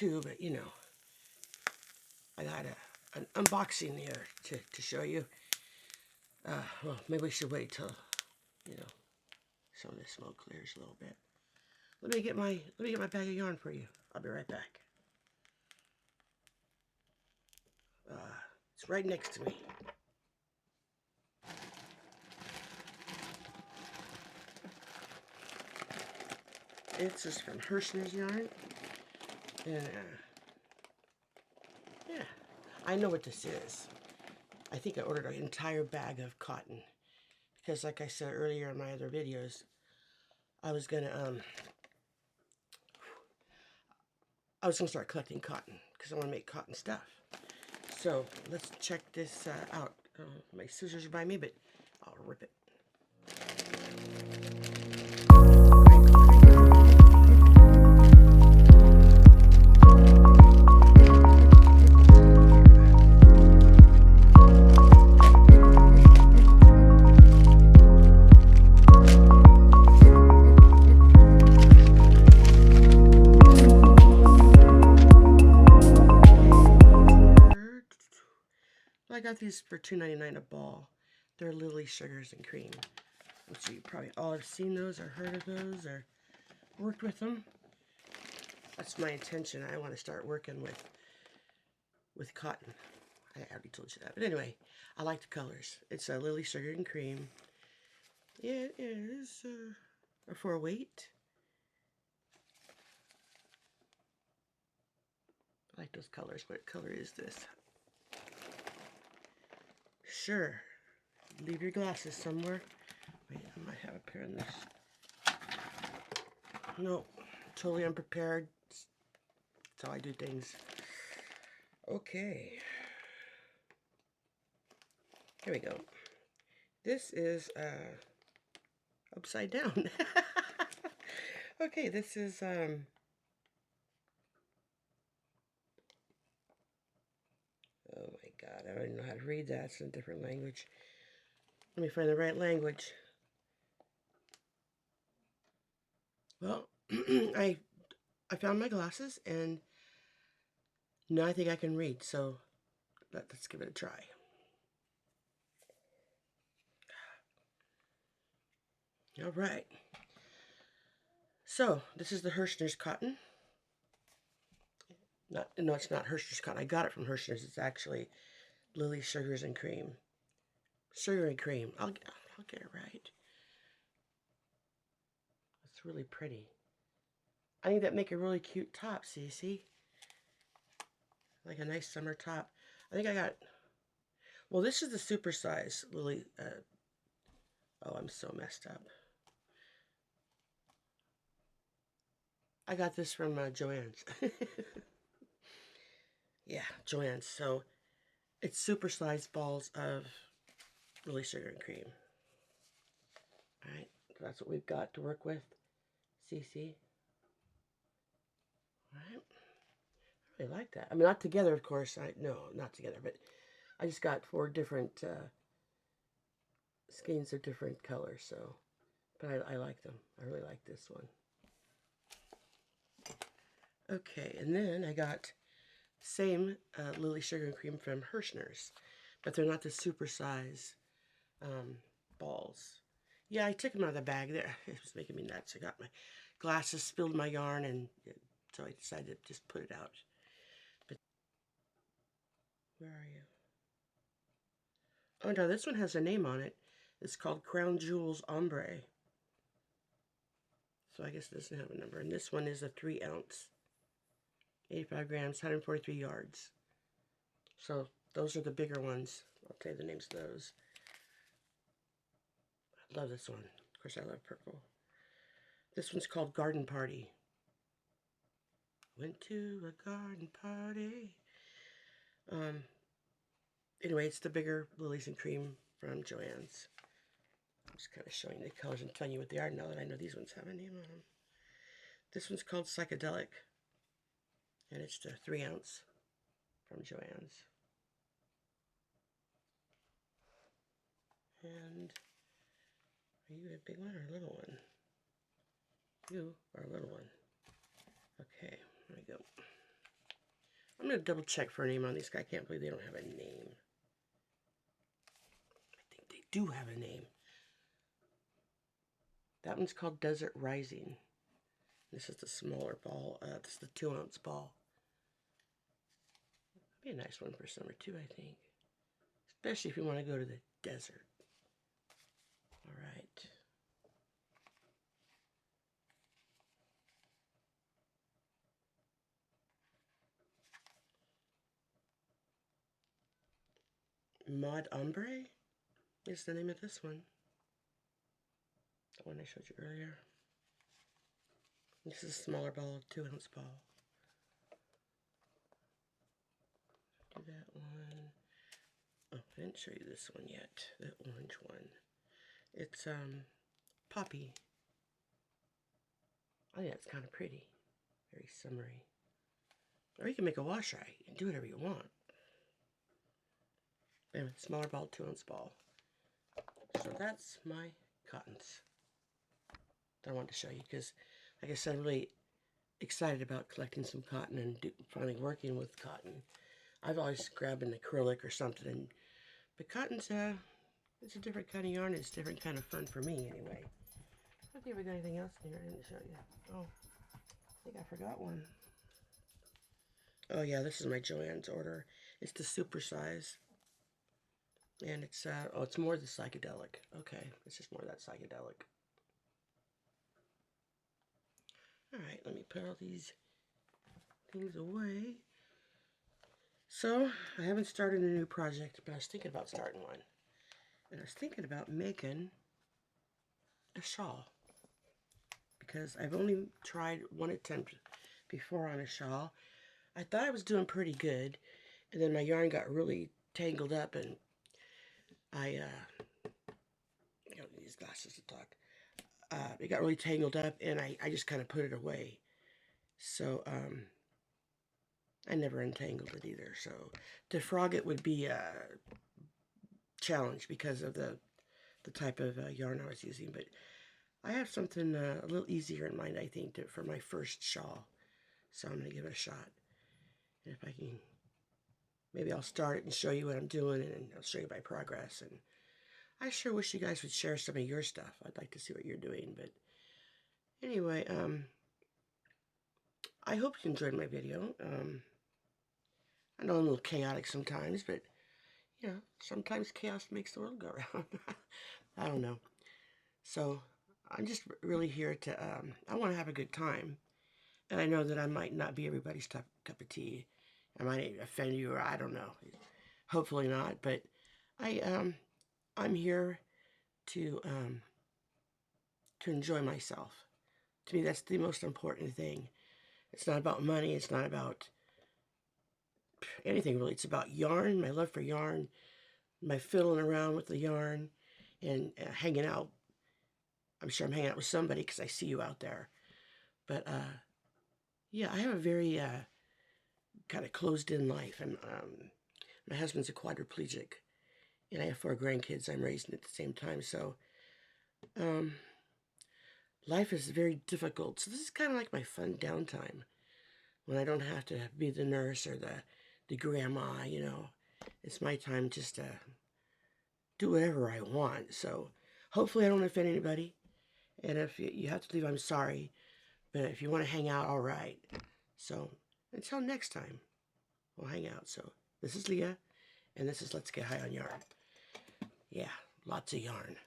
too, but you know, I got an unboxing here to show you. Well, maybe we should wait till, you know, some of the smoke clears a little bit. Let me get my bag of yarn for you. I'll be right back. It's right next to me. It's just from Hershner's yarn, and yeah, I know what this is. I think I ordered an entire bag of cotton because, like I said earlier in my other videos, I was gonna start collecting cotton because I want to make cotton stuff. So let's check this out. My scissors are by me, but I'll rip it. I got these for $2.99 a ball. They're Lily Sugars and Cream. Which you probably all have seen those or heard of those or worked with them. That's my intention. I want to start working with cotton. I already told you that. But anyway, I like the colors. It's a Lily Sugar and Cream. Yeah, it is for a weight. I like those colors. What color is this? Sure. Leave your glasses somewhere. Wait, I might have a pair in this. No, totally unprepared. That's how I do things. Okay. Here we go. This is upside down. Okay, this is oh my God, I don't even know how to read that. It's in a different language. Let me find the right language. Well, I found my glasses, and now I think I can read, so let's give it a try. All right. So, this is the Hershner's cotton. No, it's not Hershner's cotton. I got it from Hershner's. It's actually Lily Sugars and Cream. Sugar and Cream. I'll get it right. It's really pretty. I think that'd make a really cute top, see? Like a nice summer top. I think I got, well, this is the super size Lily, oh, I'm so messed up. I got this from Joann's. Yeah, Joann's. So it's super sized balls of Lily Sugar and Cream. All right, so that's what we've got to work with. See? All right. I really like that. I mean, not together, of course. No, not together, but I just got 4 different skeins of different colors, so, but I like them. I really like this one. Okay, and then I got same Lily Sugar and Cream from Hershner's, but they're not the super size balls. Yeah, I took them out of the bag there. It was making me nuts. I got my glasses, spilled my yarn, and so I decided to just put it out. But where are you? Oh no, this one has a name on it. It's called Crown Jewels Ombre. So I guess it doesn't have a number. And this one is a 3 ounce, 85 grams, 143 yards. So those are the bigger ones. I'll tell you the names of those. I love this one. Of course, I love purple. This one's called Garden Party. Went to a garden party. Anyway, it's the bigger Lilies and Cream from Joann's. I'm just kind of showing the colors and telling you what they are now that I know these ones have a name on them. This one's called Psychedelic, and it's the 3 ounce from Joann's. And are you a big one or a little one? You are a little one. Okay, there we go. going to double check for a name on these guys. I can't believe they don't have a name. I think they do have a name. That one's called Desert Rising. This is the smaller ball. This is the 2-ounce ball. Be a nice one for summer too, I think. Especially if you want to go to the desert. All right. Mod Ombre is the name of this one. The one I showed you earlier. This is a smaller ball, 2-ounce ball. Do that one. Oh, I didn't show you this one yet. The orange one. It's poppy. I think that's kind of pretty. Very summery. Or you can make a wash eye. You can do whatever you want. Anyway, smaller ball, 2-ounce ball. So that's my cottons that I wanted to show you because, like I said, I'm really excited about collecting some cotton and finally working with cotton. I've always grabbed an acrylic or something, but cotton's it's a different kind of yarn. It's a different kind of fun for me, anyway. I don't think we got anything else in here I didn't show you. Oh, I think I forgot one. Oh yeah, this is my Joann's order. It's the super size. And it's, oh, it's more the psychedelic. Okay, it's just more that psychedelic. Alright, let me put all these things away. So, I haven't started a new project, but I was thinking about starting one. And I was thinking about making a shawl. Because I've only tried one attempt before on a shawl. I thought I was doing pretty good. And then my yarn got really tangled up and I don't need these glasses to talk. It got really tangled up, and I just kind of put it away. So, I never untangled it either. So, to frog it would be a challenge because of the type of yarn I was using. But I have something a little easier in mind, I think, for my first shawl. So, I'm going to give it a shot. And if I can, maybe I'll start it and show you what I'm doing, and I'll show you my progress. And I sure wish you guys would share some of your stuff. I'd like to see what you're doing, but anyway, I hope you enjoyed my video. I know I'm a little chaotic sometimes, but, you know, sometimes chaos makes the world go round. I don't know. So, I'm just really here to, I want to have a good time. And I know that I might not be everybody's cup of tea. I might offend you, or I don't know. Hopefully not, but I'm here to enjoy myself. To me, that's the most important thing. It's not about money. It's not about anything, really. It's about yarn, my love for yarn, my fiddling around with the yarn, and hanging out. I'm sure I'm hanging out with somebody because I see you out there. But, yeah, I have a very kind of closed-in life. And my husband's a quadriplegic, and I have 4 grandkids I'm raising at the same time. So, life is very difficult. So this is kind of like my fun downtime when I don't have to be the nurse or the grandma, you know. It's my time just to do whatever I want. So hopefully I don't offend anybody. And if you have to leave, I'm sorry. But if you want to hang out, all right. So until next time, we'll hang out. So this is Leah, and this is Let's Get High on Yarn. Yeah, lots of yarn.